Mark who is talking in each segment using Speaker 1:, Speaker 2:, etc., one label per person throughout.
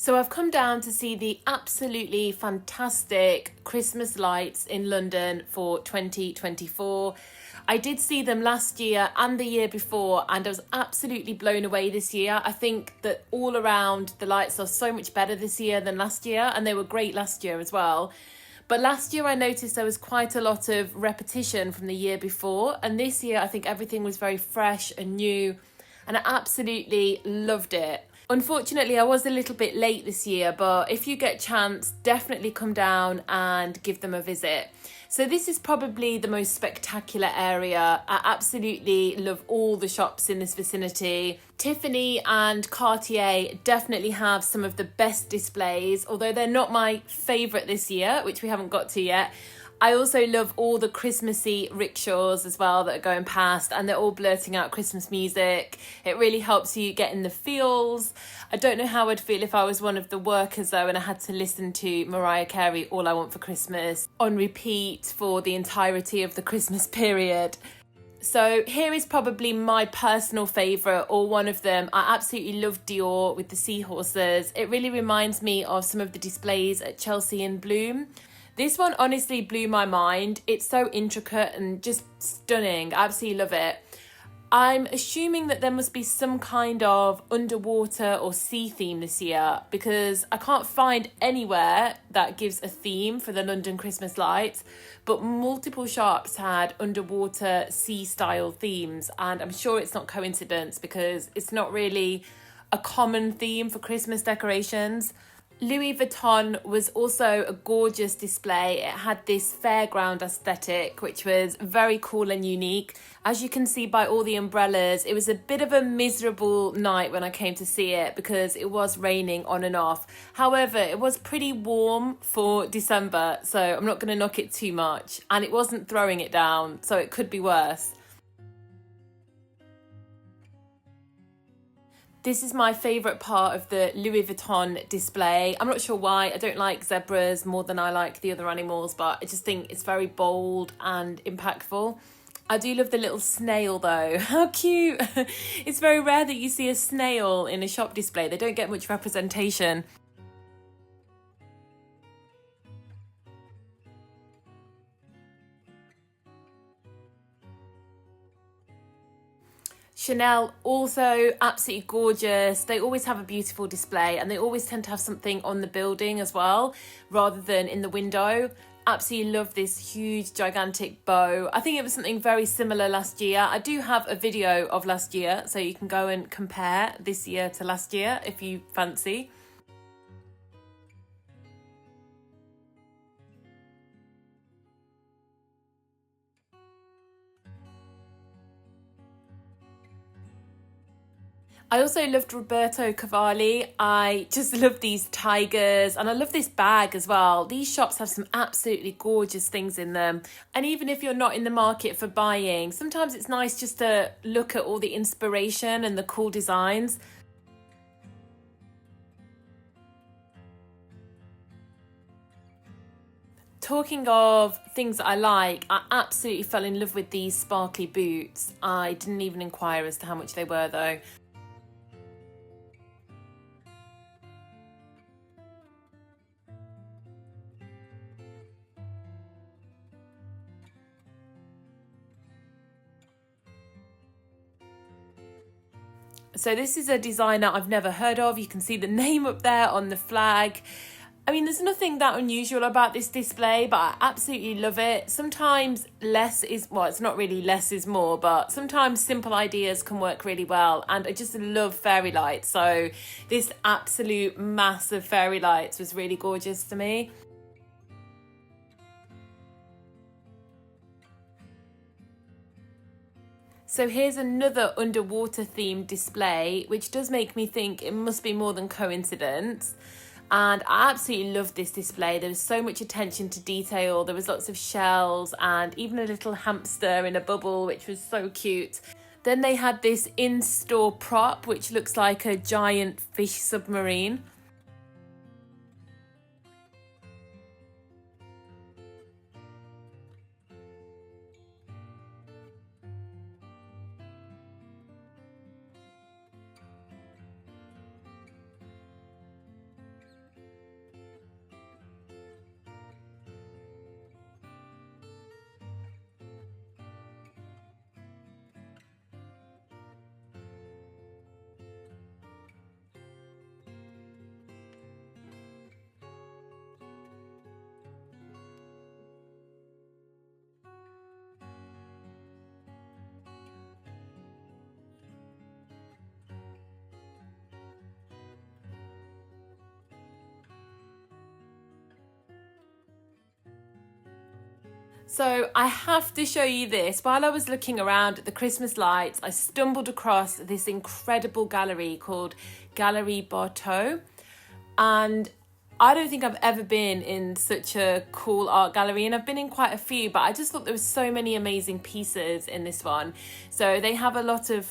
Speaker 1: So I've come down to see the absolutely fantastic Christmas lights in London for 2024. I did see them last year and the year before, and I was absolutely blown away this year. I think that all around the lights are so much better this year than last year, and they were great last year as well. But last year I noticed there was quite a lot of repetition from the year before, and this year I think everything was very fresh and new, and I absolutely loved it. Unfortunately, I was a little bit late this year, but if you get a chance, definitely come down and give them a visit. So this is probably the most spectacular area. I absolutely love all the shops in this vicinity. Tiffany and Cartier definitely have some of the best displays, although they're not my favourite this year, which we haven't got to yet. I also love all the Christmassy rickshaws as well that are going past, and they're all blurting out Christmas music. It really helps you get in the feels. I don't know how I'd feel if I was one of the workers though and I had to listen to Mariah Carey, All I Want for Christmas, on repeat for the entirety of the Christmas period. So here is probably my personal favourite, or one of them. I absolutely love Dior with the seahorses. It really reminds me of some of the displays at Chelsea and Bloom. This one honestly blew my mind. It's so intricate and just stunning. I absolutely love it. I'm assuming that there must be some kind of underwater or sea theme this year, because I can't find anywhere that gives a theme for the London Christmas lights, but multiple shops had underwater sea style themes, and I'm sure it's not coincidence because it's not really a common theme for Christmas decorations. Louis Vuitton was also a gorgeous display. It had this fairground aesthetic, which was very cool and unique. As you can see by all the umbrellas, it was a bit of a miserable night when I came to see it because it was raining on and off. However, it was pretty warm for December, so I'm not going to knock it too much. And it wasn't throwing it down, so it could be worse. This is my favourite part of the Louis Vuitton display. I'm not sure why. I don't like zebras more than I like the other animals, but I just think it's very bold and impactful. I do love the little snail though. How cute! It's very rare that you see a snail in a shop display. They don't get much representation. Chanel, also absolutely gorgeous. They always have a beautiful display, and they always tend to have something on the building as well, rather than in the window. Absolutely love this huge, gigantic bow. I think it was something very similar last year. I do have a video of last year, so you can go and compare this year to last year if you fancy. I also loved Roberto Cavalli. I just love these tigers, and I love this bag as well. These shops have some absolutely gorgeous things in them. And even if you're not in the market for buying, sometimes it's nice just to look at all the inspiration and the cool designs. Talking of things that I like, I absolutely fell in love with these sparkly boots. I didn't even inquire as to how much they were though. So this is a designer I've never heard of. You can see the name up there on the flag. I mean, there's nothing that unusual about this display, but I absolutely love it. Sometimes less is, well, it's not really less is more, but sometimes simple ideas can work really well. And I just love fairy lights. So this absolute mass of fairy lights was really gorgeous to me. So here's another underwater themed display, which does make me think it must be more than coincidence. And I absolutely loved this display. There was so much attention to detail. There was lots of shells and even a little hamster in a bubble, which was so cute. Then they had this in-store prop, which looks like a giant fish submarine. So I have to show you this. While I was looking around at the Christmas lights, I stumbled across this incredible gallery called Gallery Bartow. And I don't think I've ever been in such a cool art gallery, and I've been in quite a few, but I just thought there was so many amazing pieces in this one. So they have a lot of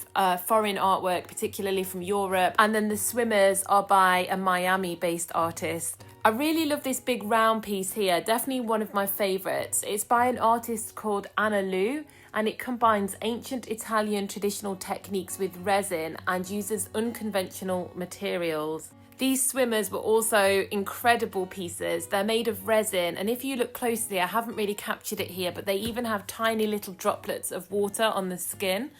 Speaker 1: foreign artwork, particularly from Europe, and then the swimmers are by a Miami-based artist. I really love this big round piece here, definitely one of my favourites. It's by an artist called Anna Lu, and it combines ancient Italian traditional techniques with resin and uses unconventional materials. These swimmers were also incredible pieces. They're made of resin, and if you look closely, I haven't really captured it here, but they even have tiny little droplets of water on the skin.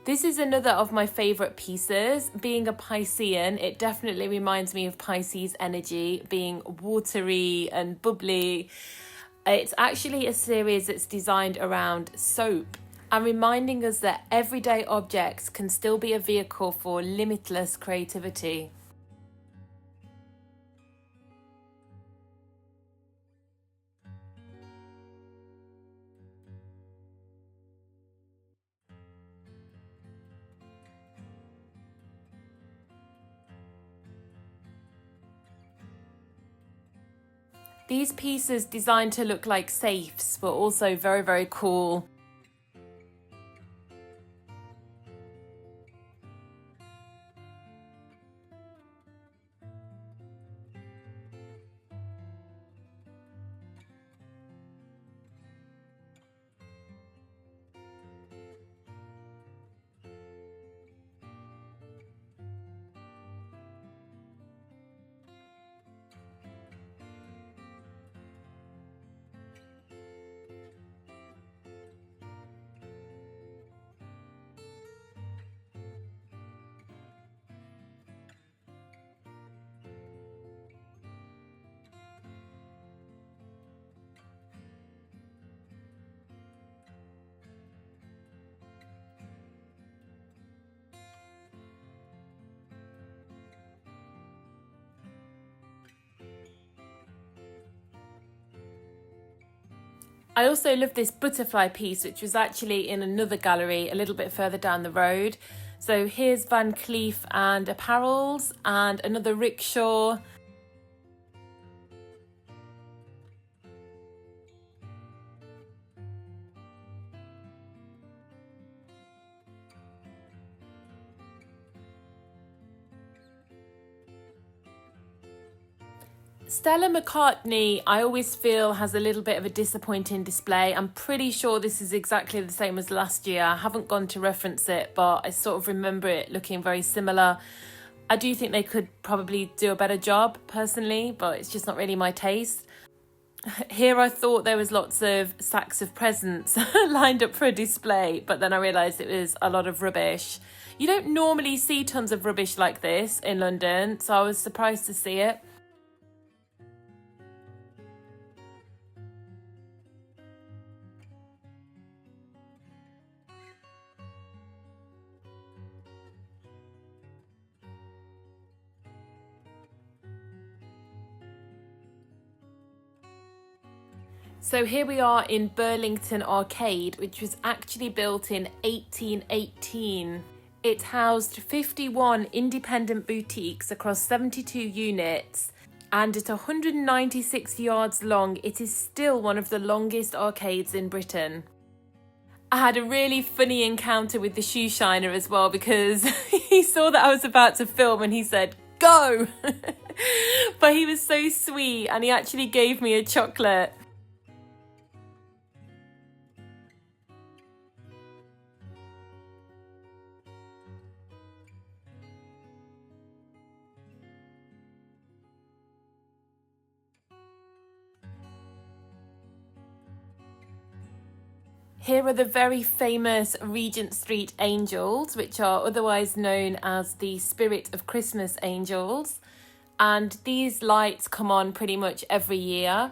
Speaker 1: This is another of my favourite pieces. Being a Piscean, it definitely reminds me of Pisces energy, being watery and bubbly. It's actually a series that's designed around soap and reminding us that everyday objects can still be a vehicle for limitless creativity. These pieces designed to look like safes were also very, very cool. I also love this butterfly piece, which was actually in another gallery a little bit further down the road. So here's Van Cleef and Apparels and another rickshaw. Stella McCartney, I always feel, has a little bit of a disappointing display. I'm pretty sure this is exactly the same as last year. I haven't gone to reference it, but I sort of remember it looking very similar. I do think they could probably do a better job personally, but it's just not really my taste. Here I thought there was lots of sacks of presents lined up for a display, but then I realised it was a lot of rubbish. You don't normally see tons of rubbish like this in London, so I was surprised to see it. So here we are in Burlington Arcade, which was actually built in 1818. It housed 51 independent boutiques across 72 units, and at 196 yards long, it is still one of the longest arcades in Britain. I had a really funny encounter with the shoe shiner as well, because he saw that I was about to film and he said, "Go!" But he was so sweet and he actually gave me a chocolate. Here are the very famous Regent Street Angels, which are otherwise known as the Spirit of Christmas Angels. And these lights come on pretty much every year.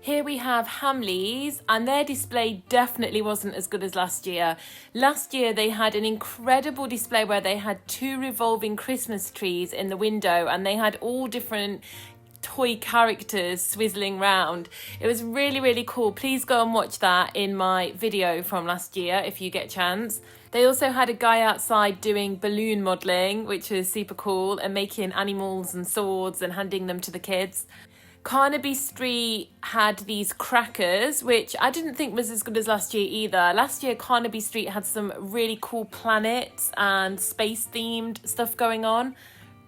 Speaker 1: Here we have Hamleys, and their display definitely wasn't as good as last year. Last year they had an incredible display where they had 2 revolving Christmas trees in the window, and they had all different toy characters swizzling round. It was really, really cool. Please go and watch that in my video from last year if you get a chance. They also had a guy outside doing balloon modelling, which was super cool, and making animals and swords and handing them to the kids. Carnaby Street had these crackers, which I didn't think was as good as last year either. Last year, Carnaby Street had some really cool planets and space-themed stuff going on.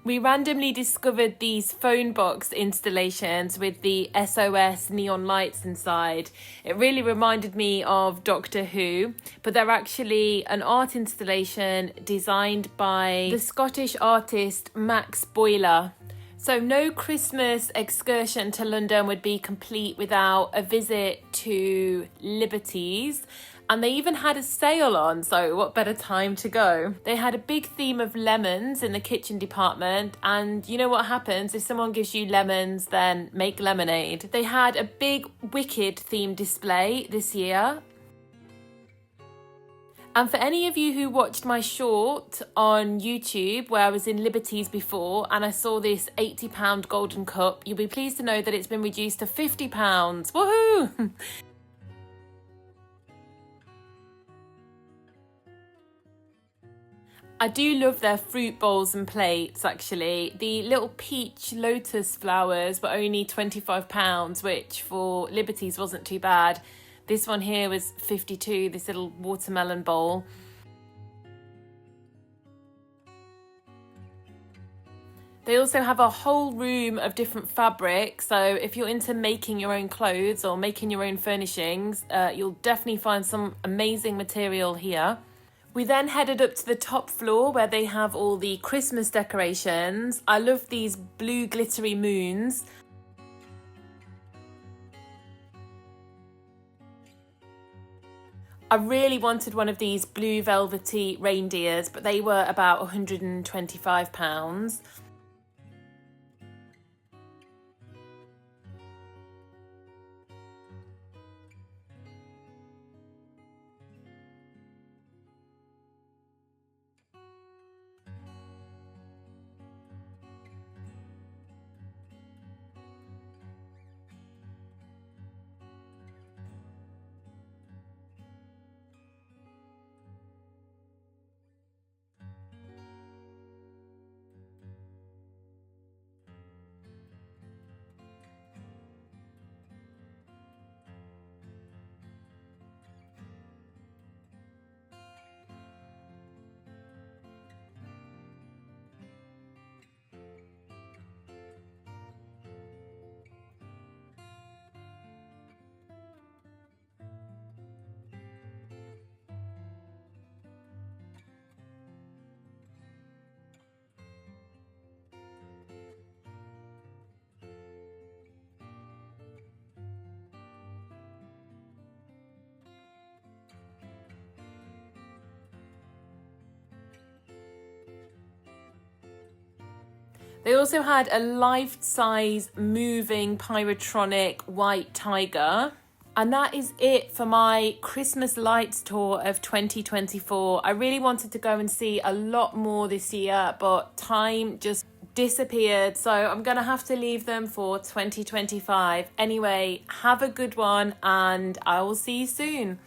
Speaker 1: We randomly discovered these phone box installations with the SOS neon lights inside. It really reminded me of Doctor Who, but they're actually an art installation designed by the Scottish artist Max Boyler. So no Christmas excursion to London would be complete without a visit to Liberties. And they even had a sale on, so what better time to go? They had a big theme of lemons in the kitchen department, and you know what happens if someone gives you lemons, then make lemonade. They had a big Wicked themed display this year. And for any of you who watched my short on YouTube where I was in Liberties before and I saw this £80 golden cup, you'll be pleased to know that it's been reduced to £50. Woohoo! I do love their fruit bowls and plates, actually. The little peach lotus flowers were only £25, which for Liberties wasn't too bad. This one here was 52, this little watermelon bowl. They also have a whole room of different fabrics, so if you're into making your own clothes or making your own furnishings, you'll definitely find some amazing material here. We then headed up to the top floor where they have all the Christmas decorations. I love these blue glittery moons. I really wanted one of these blue velvety reindeers, but they were about £125. They also had a life-size moving pyrotronic white tiger. And that is it for my Christmas lights tour of 2024. I really wanted to go and see a lot more this year, but time just disappeared. So I'm going to have to leave them for 2025. Anyway, have a good one and I will see you soon.